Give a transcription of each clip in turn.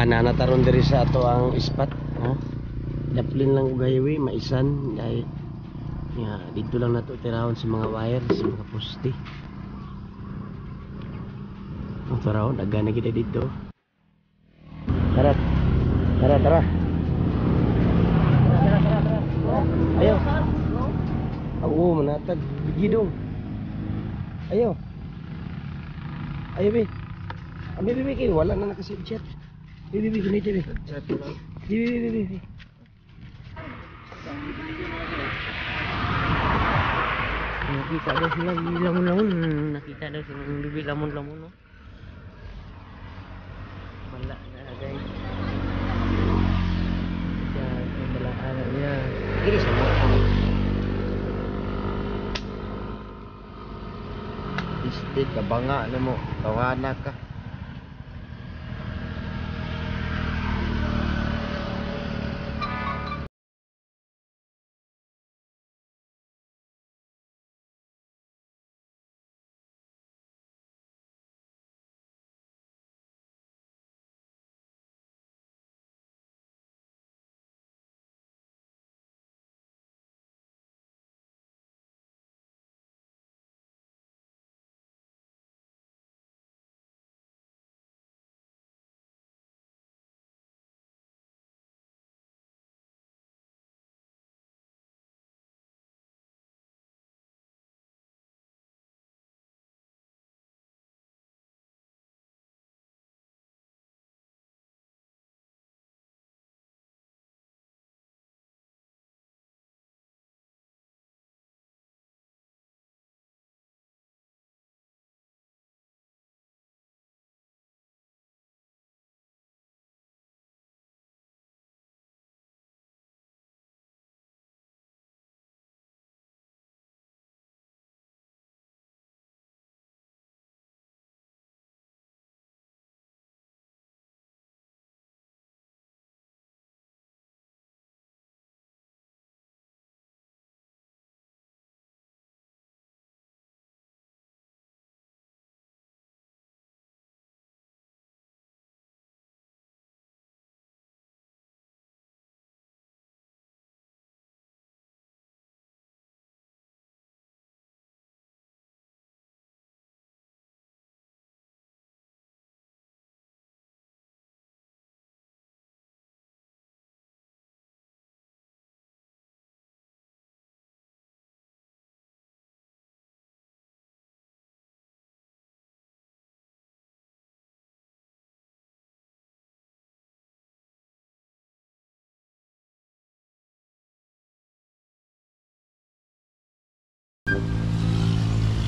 Nanataron diri sa ato ang ispat, ha? Daplin lang og highway maisan dahil ya dito lang nato tirahon sa mga wire, sa mga poste. Ang tirahon agana gid dito. Tara. Tara, tara. Ayo. Oo, manatag gidong. Ayo. Ayo, be. Abi, be, kay wala na naka-chat. Be, ganito, be. Chat lang. Be. Nakita daw sila lamon-lamon. Nakita daw sila ng bibi lamon-lamon, no? Wala na guys. Sa balaan niya. Ini sama. Istit ka banga na mo, tawana ka.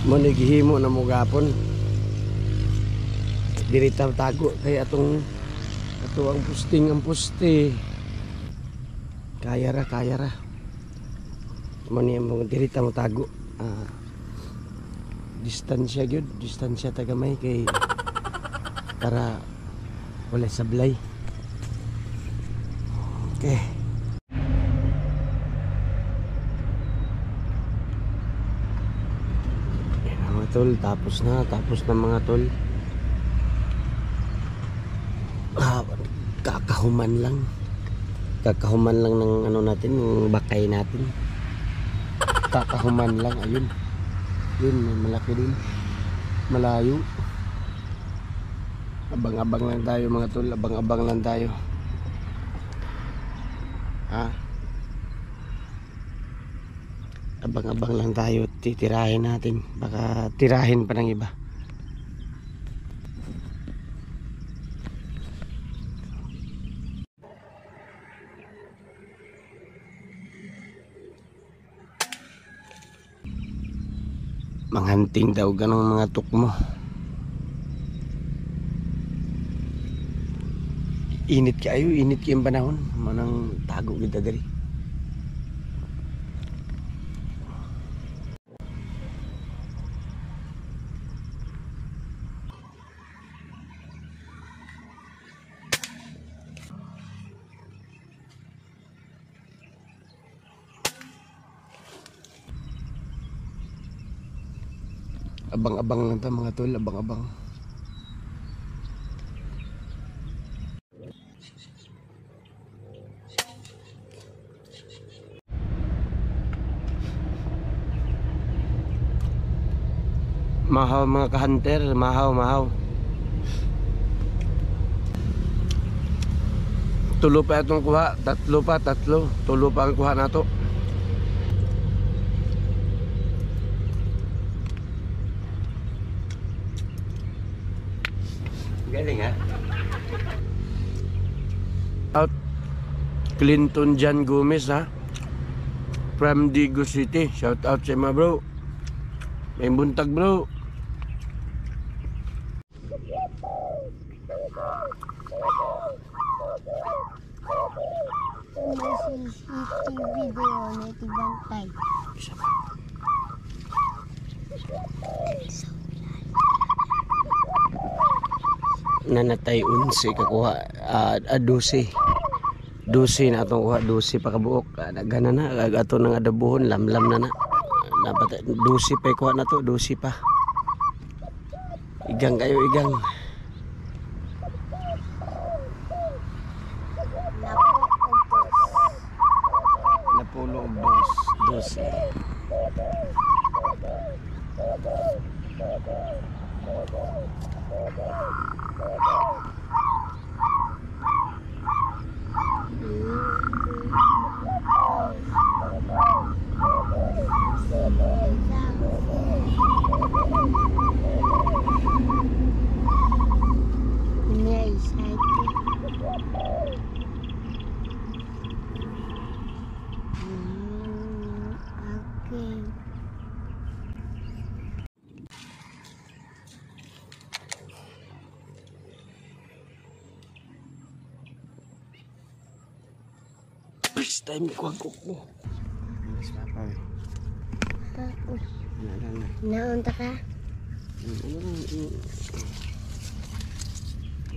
Mo nagihimo na mo gapon. Diri tago kay atong ato ang poste. Kaya ra. Mo ni mo diri ta mo tago. Distansya gyud, distansya tagamay kay para wala sablay. Okay. Tol, tapos na mga tol. Kakahuman lang ng ano natin, ng bakay natin. Kakahuman lang, ayun. Yun, malaki din. Malayo. Abang-abang lang tayo mga tol, abang-abang lang tayo. Abang-abang lang tayo, titirahin natin, baka tirahin pa ng iba. Manghanting daw ganong mga tukmo. Init kayo yung panahon, manang tago kita dali. Abang-abang lang ta mga tol, abang-abang. Mahaw mga ka-hunter, mahaw. Tulo pa itong kuha, tatlo. Tulo pa ang kuha na to. Galing ha? Out Clinton Jan Gomez ha, from Digo City. Shout out sa mga bro. May buntag bro. May CCTV doon, may tibantay. Nanatay 11 kakuha, 12 na atong kuha, 12 pa kabuok. Gana na ato nang adabuhon, lamlam na dapat 12 pa kuha na to, 12 pa. Igang kayo, igang. Napulo og 12. Okay. First time ko ang cook mo. Mas papa. Tapos, Na. naunta ka? Ano lang,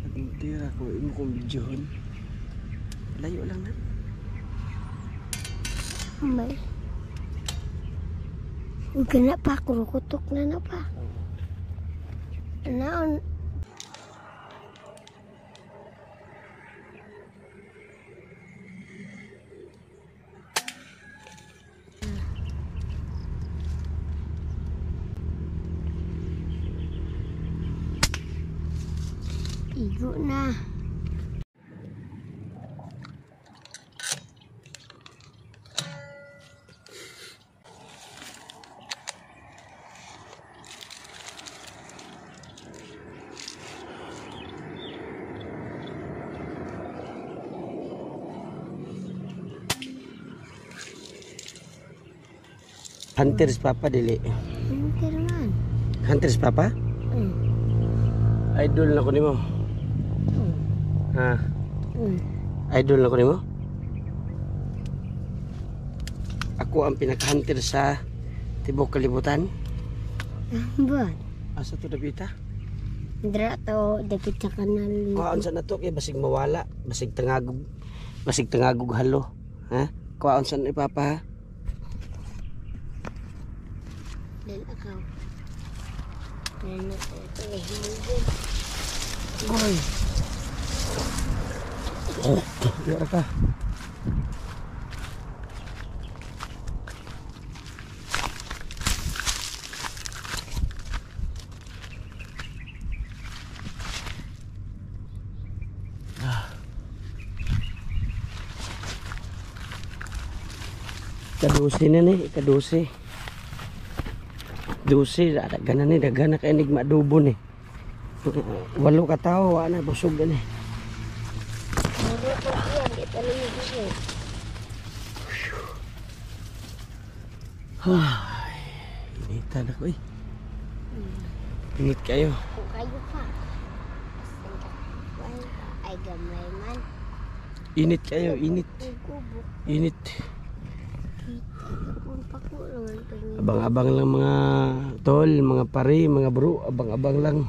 ang tira ko, imo kong videohon. Layo lang na. May. Huwag ka na pa, kurukutok na pa. Naon. Igo na. Hunters papa dili. Hunter man. Hunters papa? Idol na ko nimo. Ha? Idol na ko nimo. Ako ang pinaka-hunter sa tibok kalibutan. Ba? Asa to dapita? Dra to, dapit sa kanal. Kuhaon sa nato kay basig mawala, basig tangagog halo. Ha? Kuhaon sa ni papa ha? Dan akaw. Nenek ito eh, hilugin. Oy. Biar ka. Ika-12 na ni, ika-12. 12, dagana ni, dagana ka enigma adobo ni. 8 ka tao, wala na, busog na ni. Muro ko yan, di pala yung gusto. Ay, initan ako eh. Init kayo. Kung kayo pa. Asan ka? Wala ka. Ay gamay man. Init kayo, init. Kubok. Init. Kita kung pakulangan pa niya. Abang-abang lang mga tol, mga pare, mga bro. Abang-abang lang.